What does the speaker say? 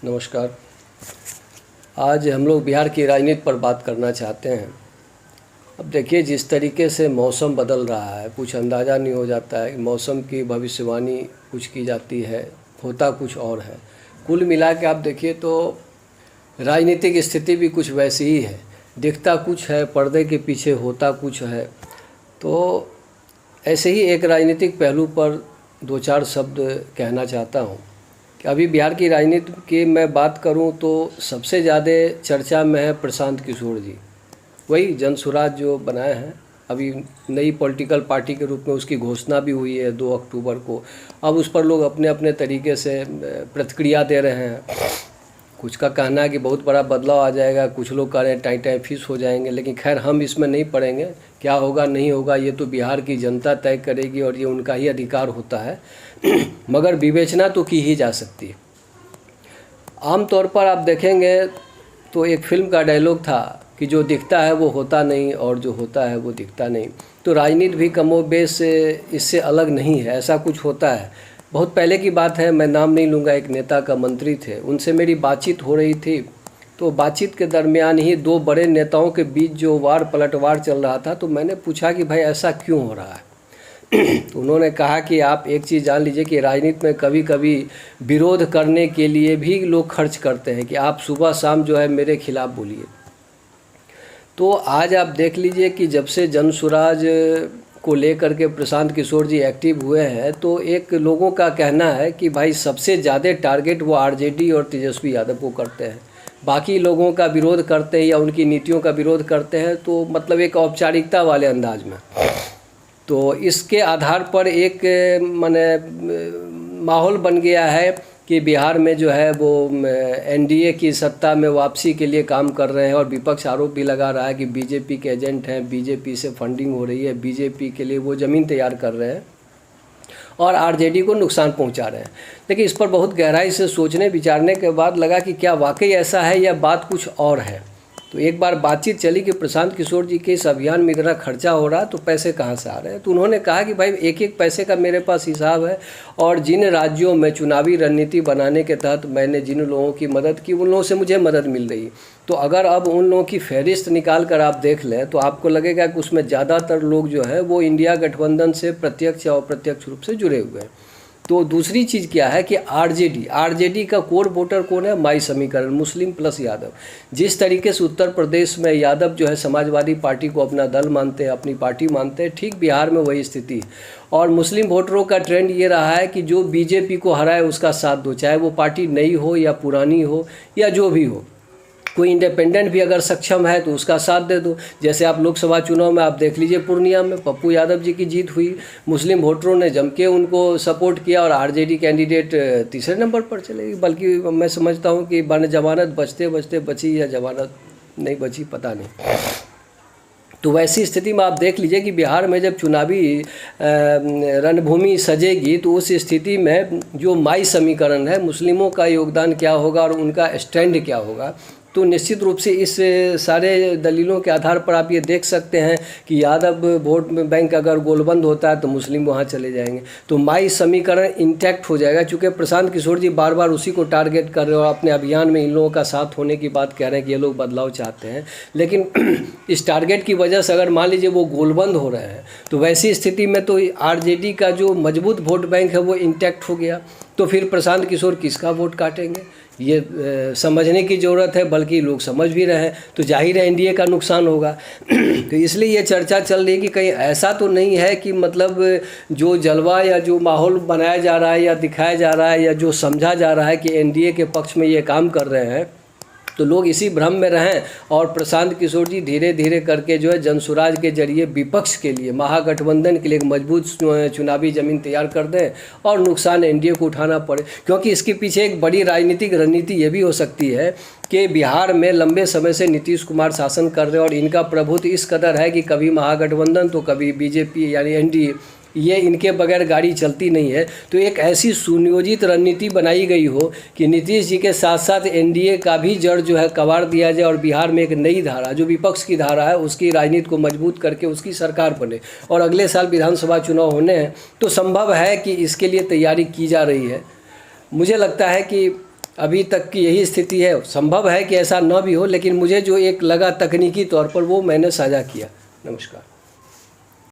नमस्कार। आज हम लोग बिहार की राजनीति पर बात करना चाहते हैं। अब देखिए, जिस तरीके से मौसम बदल रहा है, कुछ अंदाज़ा नहीं हो जाता है। मौसम की भविष्यवाणी कुछ की जाती है, होता कुछ और है। कुल मिला के आप देखिए तो राजनीतिक स्थिति भी कुछ वैसी ही है। दिखता कुछ है, पर्दे के पीछे होता कुछ है। तो ऐसे ही एक राजनीतिक पहलू पर दो चार शब्द कहना चाहता हूँ कि अभी बिहार की राजनीति की मैं बात करूं तो सबसे ज़्यादा चर्चा में है प्रशांत किशोर जी। वही जनसुराज जो बनाए हैं, अभी नई पॉलिटिकल पार्टी के रूप में उसकी घोषणा भी हुई है 2 अक्टूबर को। अब उस पर लोग अपने अपने तरीके से प्रतिक्रिया दे रहे हैं। कुछ का कहना है कि बहुत बड़ा बदलाव आ जाएगा, कुछ लोग कह रहे हैं टाई टाई फीस हो जाएंगे। लेकिन खैर, हम इसमें नहीं पड़ेंगे। क्या होगा नहीं होगा ये तो बिहार की जनता तय करेगी और ये उनका ही अधिकार होता है। मगर विवेचना तो की ही जा सकती है। आमतौर पर आप देखेंगे तो एक फिल्म का डायलॉग था कि जो दिखता है वो होता नहीं और जो होता है वो दिखता नहीं। तो राजनीति भी कमोबेश इससे अलग नहीं है, ऐसा कुछ होता है। बहुत पहले की बात है, मैं नाम नहीं लूँगा, एक नेता का मंत्री थे, उनसे मेरी बातचीत हो रही थी। तो बातचीत के दरमियान ही 2 बड़े नेताओं के बीच जो वार पलटवार चल रहा था, तो मैंने पूछा कि भाई ऐसा क्यों हो रहा है। तो उन्होंने कहा कि आप एक चीज़ जान लीजिए कि राजनीति में कभी कभी विरोध करने के लिए भी लोग खर्च करते हैं कि आप सुबह शाम जो है मेरे खिलाफ बोलिए। तो आज आप देख लीजिए कि जब से जनसुराज को लेकर के प्रशांत किशोर जी एक्टिव हुए हैं, तो एक लोगों का कहना है कि भाई सबसे ज़्यादा टारगेट वो आरजेडी और तेजस्वी यादव को करते हैं। बाकी लोगों का विरोध करते हैं या उनकी नीतियों का विरोध करते हैं तो मतलब एक औपचारिकता वाले अंदाज में। तो इसके आधार पर एक माहौल बन गया है कि बिहार में जो है वो एनडीए की सत्ता में वापसी के लिए काम कर रहे हैं। और विपक्ष आरोप भी लगा रहा है कि बीजेपी के एजेंट हैं, बीजेपी से फंडिंग हो रही है, बीजेपी के लिए वो ज़मीन तैयार कर रहे हैं और आरजेडी को नुकसान पहुंचा रहे हैं। लेकिन इस पर बहुत गहराई से सोचने विचारने के बाद लगा कि क्या वाकई ऐसा है या बात कुछ और है। तो एक बार बातचीत चली कि प्रशांत किशोर जी के इस अभियान में इतना खर्चा हो रहा है तो पैसे कहाँ से आ रहे हैं। तो उन्होंने कहा कि भाई एक एक पैसे का मेरे पास हिसाब है और जिन राज्यों में चुनावी रणनीति बनाने के तहत मैंने जिन लोगों की मदद की, उन लोगों से मुझे मदद मिल रही। तो अगर अब उन लोगों की फहरिस्त निकाल कर आप देख लें तो आपको लगेगा कि उसमें ज़्यादातर लोग जो है वो इंडिया गठबंधन से प्रत्यक्ष या अप्रत्यक्ष रूप से जुड़े हुए हैं। तो दूसरी चीज़ क्या है कि आरजेडी का कोर वोटर कौन है? माई समीकरण, मुस्लिम प्लस यादव। जिस तरीके से उत्तर प्रदेश में यादव जो है समाजवादी पार्टी को अपना दल मानते हैं, अपनी पार्टी मानते हैं, ठीक बिहार में वही स्थिति है। और मुस्लिम वोटरों का ट्रेंड ये रहा है कि जो बीजेपी को हराए उसका साथ दो, चाहे वो पार्टी नई हो या पुरानी हो या जो भी हो। कोई इंडिपेंडेंट भी अगर सक्षम है तो उसका साथ दे दो। जैसे आप लोकसभा चुनाव में आप देख लीजिए, पूर्णिया में पप्पू यादव जी की जीत हुई, मुस्लिम वोटरों ने जम के उनको सपोर्ट किया और आरजेडी कैंडिडेट तीसरे नंबर पर चले गई। बल्कि मैं समझता हूँ कि जमानत बचते बचते बची या जमानत नहीं बची, पता नहीं। तो वैसी स्थिति में आप देख लीजिए कि बिहार में जब चुनावी रणभूमि सजेगी तो उस स्थिति में जो माई समीकरण है, मुस्लिमों का योगदान क्या होगा और उनका स्टैंड क्या होगा, तो निश्चित रूप से इस सारे दलीलों के आधार पर आप ये देख सकते हैं कि यादव वोट बैंक अगर गोलबंद होता है तो मुस्लिम वहाँ चले जाएंगे। तो माई समीकरण इंटैक्ट हो जाएगा। चूँकि प्रशांत किशोर जी बार बार उसी को टारगेट कर रहे हो, अपने अभियान में इन लोगों का साथ होने की बात कह रहे हैं कि ये लोग बदलाव चाहते हैं। लेकिन इस टारगेट की वजह से अगर मान लीजिए वो गोलबंद हो रहे हैं तो वैसी स्थिति में तो आरजेडी का जो मजबूत वोट बैंक है वो इंटैक्ट हो गया। तो फिर प्रशांत किशोर किसका वोट काटेंगे, ये समझने की ज़रूरत है। बल्कि लोग समझ भी रहे हैं, तो जाहिर है एनडीए का नुकसान होगा। तो इसलिए ये चर्चा चल रही है कि कहीं ऐसा तो नहीं है कि मतलब जो जलवा या जो माहौल बनाया जा रहा है या दिखाया जा रहा है या जो समझा जा रहा है कि एनडीए के पक्ष में ये काम कर रहे हैं, तो लोग इसी भ्रम में रहें और प्रशांत किशोर जी धीरे धीरे करके जो है जनसुराज के जरिए विपक्ष के लिए, महागठबंधन के लिए एक मजबूत चुनावी ज़मीन तैयार कर दें और नुकसान एनडीए को उठाना पड़े। क्योंकि इसके पीछे एक बड़ी राजनीतिक रणनीति ये भी हो सकती है कि बिहार में लंबे समय से नीतीश कुमार शासन कर रहे हैं और इनका प्रभुत्व इस कदर है कि कभी महागठबंधन तो कभी बीजेपी यानी एनडीए, ये इनके बगैर गाड़ी चलती नहीं है। तो एक ऐसी सुनियोजित रणनीति बनाई गई हो कि नीतीश जी के साथ साथ एनडीए का भी जड़ जो है कबाड़ दिया जाए और बिहार में एक नई धारा, जो विपक्ष की धारा है, उसकी राजनीति को मजबूत करके उसकी सरकार बने। और अगले साल विधानसभा चुनाव होने हैं तो संभव है कि इसके लिए तैयारी की जा रही है। मुझे लगता है कि अभी तक की यही स्थिति है। संभव है कि ऐसा न भी हो, लेकिन मुझे जो एक लगा तकनीकी तौर पर वो मैंने साझा किया। नमस्कार।